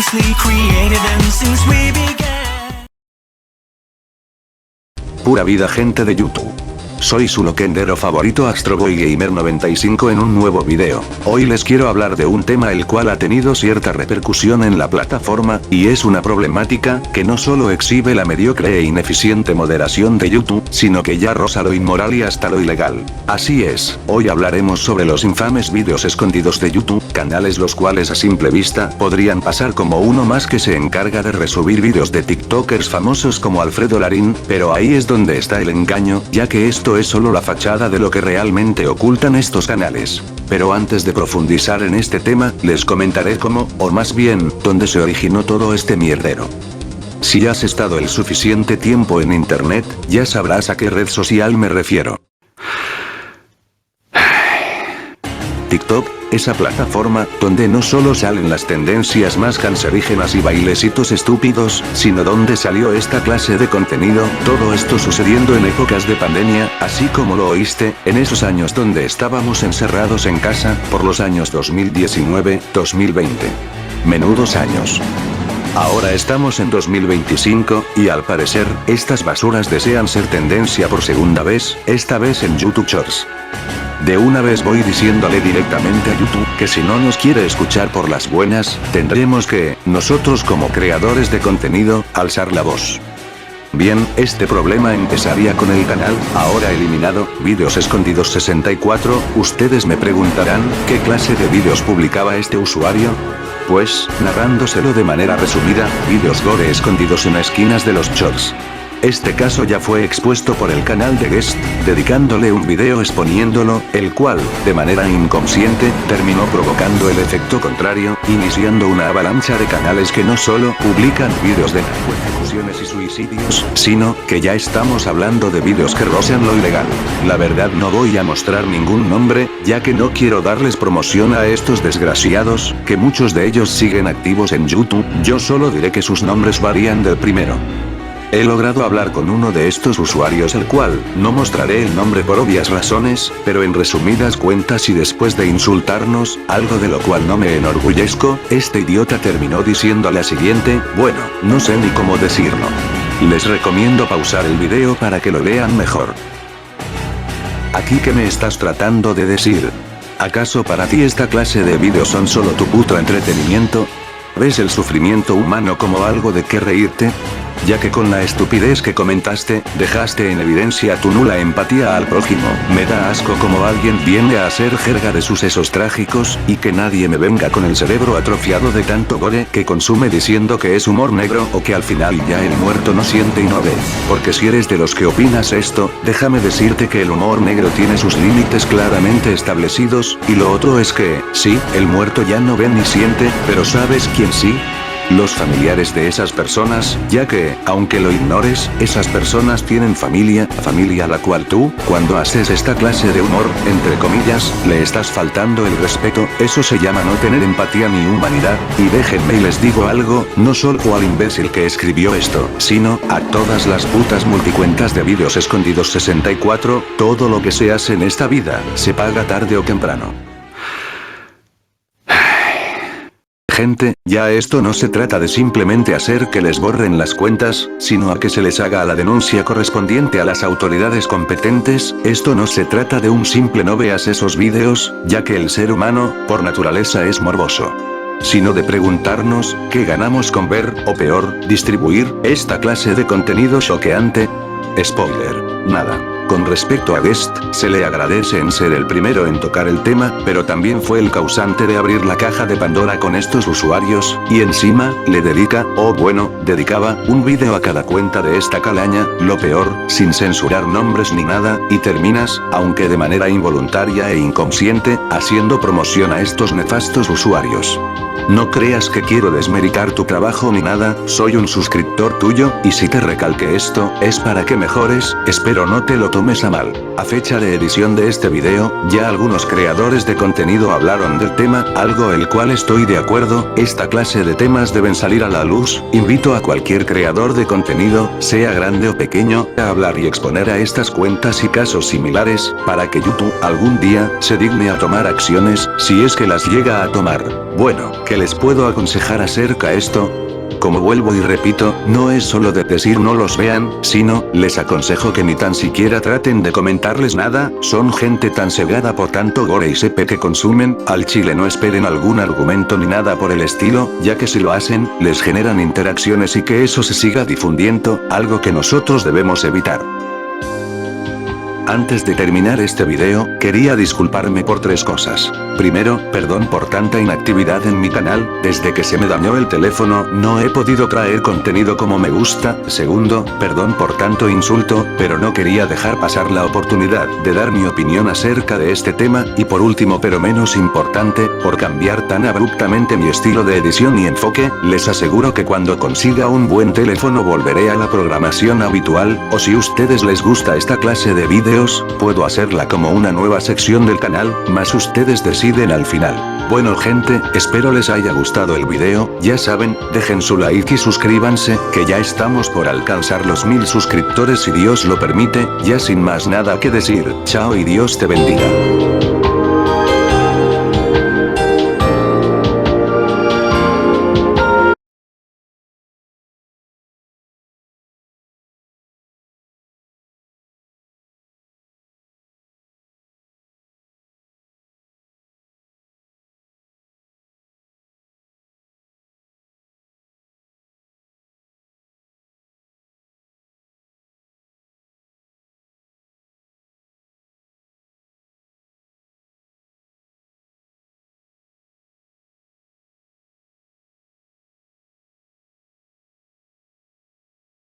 effortlessly created them since we began. Pura vida, gente de YouTube. Soy su loquendero favorito Astroboy Gamer 95 en un nuevo video. Hoy les quiero hablar de un tema el cual ha tenido cierta repercusión en la plataforma, y es una problemática que no solo exhibe la mediocre e ineficiente moderación de YouTube, sino que ya roza lo inmoral y hasta lo ilegal. Así es, hoy hablaremos sobre los infames vídeos escondidos de YouTube, canales los cuales a simple vista podrían pasar como uno más que se encarga de resubir vídeos de tiktokers famosos como Alfredo Larín, pero ahí es donde está el engaño, ya que esto es solo la fachada de lo que realmente ocultan estos canales. Pero antes de profundizar en este tema, les comentaré cómo, o más bien, dónde se originó todo este mierdero. Si has estado el suficiente tiempo en internet, ya sabrás a qué red social me refiero. TikTok, esa plataforma, donde no solo salen las tendencias más cancerígenas y bailecitos estúpidos, sino donde salió esta clase de contenido, todo esto sucediendo en épocas de pandemia, así como lo oíste, en esos años donde estábamos encerrados en casa, por los años 2019-2020. Menudos años. Ahora estamos en 2025, y al parecer, estas basuras desean ser tendencia por segunda vez, esta vez en YouTube Shorts. De una vez voy diciéndole directamente a YouTube que si no nos quiere escuchar por las buenas, tendremos que, nosotros como creadores de contenido, alzar la voz. Bien, este problema empezaría con el canal, ahora eliminado, Vídeos Escondidos 64, ustedes me preguntarán, ¿qué clase de vídeos publicaba este usuario? Pues, narrándoselo de manera resumida, vídeos gore escondidos en esquinas de los shorts. Este caso ya fue expuesto por el canal de Guest, dedicándole un video exponiéndolo, el cual, de manera inconsciente, terminó provocando el efecto contrario, iniciando una avalancha de canales que no solo publican vídeos de ejecuciones y suicidios, sino que ya estamos hablando de vídeos que rozan lo ilegal. La verdad no voy a mostrar ningún nombre, ya que no quiero darles promoción a estos desgraciados, que muchos de ellos siguen activos en YouTube, yo solo diré que sus nombres varían del primero. He logrado hablar con uno de estos usuarios, el cual, no mostraré el nombre por obvias razones, pero en resumidas cuentas y después de insultarnos, algo de lo cual no me enorgullezco, este idiota terminó diciendo la siguiente, bueno, no sé ni cómo decirlo. Les recomiendo pausar el video para que lo vean mejor. ¿Aquí qué me estás tratando de decir? ¿Acaso para ti esta clase de vídeos son solo tu puto entretenimiento? ¿Ves el sufrimiento humano como algo de qué reírte? Ya que con la estupidez que comentaste, dejaste en evidencia tu nula empatía al prójimo. Me da asco como alguien viene a hacer jerga de sucesos trágicos, y que nadie me venga con el cerebro atrofiado de tanto gore que consume diciendo que es humor negro o que al final ya el muerto no siente y no ve. Porque si eres de los que opinas esto, déjame decirte que el humor negro tiene sus límites claramente establecidos, y lo otro es que, sí, el muerto ya no ve ni siente, pero ¿sabes quién sí? Los familiares de esas personas, ya que, aunque lo ignores, esas personas tienen familia a la cual tú, cuando haces esta clase de humor, entre comillas, le estás faltando el respeto, eso se llama no tener empatía ni humanidad, y déjenme y les digo algo, no solo al imbécil que escribió esto, sino, a todas las putas multicuentas de Vídeos Escondidos 64, todo lo que se hace en esta vida, se paga tarde o temprano. Gente, ya esto no se trata de simplemente hacer que les borren las cuentas, sino a que se les haga la denuncia correspondiente a las autoridades competentes. Esto no se trata de un simple no veas esos vídeos, ya que el ser humano, por naturaleza es morboso. Sino de preguntarnos, ¿qué ganamos con ver, o peor, distribuir, esta clase de contenido choqueante? Spoiler, nada. Con respecto a Guest, se le agradece en ser el primero en tocar el tema, pero también fue el causante de abrir la caja de Pandora con estos usuarios, y encima, le dedica, o bueno, dedicaba, un video a cada cuenta de esta calaña, lo peor, sin censurar nombres ni nada, y terminas, aunque de manera involuntaria e inconsciente, haciendo promoción a estos nefastos usuarios. No creas que quiero desmeritar tu trabajo ni nada, soy un suscriptor tuyo, y si te recalqué esto, es para que mejores, espero no te lo tomes tomes a mal. A fecha de edición de este video, ya algunos creadores de contenido hablaron del tema, algo el cual estoy de acuerdo. Esta clase de temas deben salir a la luz. Invito a cualquier creador de contenido, sea grande o pequeño, a hablar y exponer a estas cuentas y casos similares, para que YouTube algún día se digne a tomar acciones, si es que las llega a tomar. Bueno, ¿qué les puedo aconsejar acerca de esto? Como vuelvo y repito, no es solo de decir no los vean, sino, les aconsejo que ni tan siquiera traten de comentarles nada, son gente tan cegada por tanto gore y sepe que consumen, al chile no esperen algún argumento ni nada por el estilo, ya que si lo hacen, les generan interacciones y que eso se siga difundiendo, algo que nosotros debemos evitar. Antes de terminar este video, quería disculparme por 3 cosas. Primero, perdón por tanta inactividad en mi canal, desde que se me dañó el teléfono, no he podido traer contenido como me gusta. Segundo, perdón por tanto insulto, pero no quería dejar pasar la oportunidad de dar mi opinión acerca de este tema, y por último pero menos importante, por cambiar tan abruptamente mi estilo de edición y enfoque, les aseguro que cuando consiga un buen teléfono volveré a la programación habitual, o si ustedes les gusta esta clase de vídeos, puedo hacerla como una nueva sección del canal, más ustedes deciden al final. Bueno gente, espero les haya gustado el video, ya saben, dejen su like y suscríbanse, que ya estamos por alcanzar los 1000 suscriptores si Dios lo permite. Ya sin más nada que decir, chao y Dios te bendiga.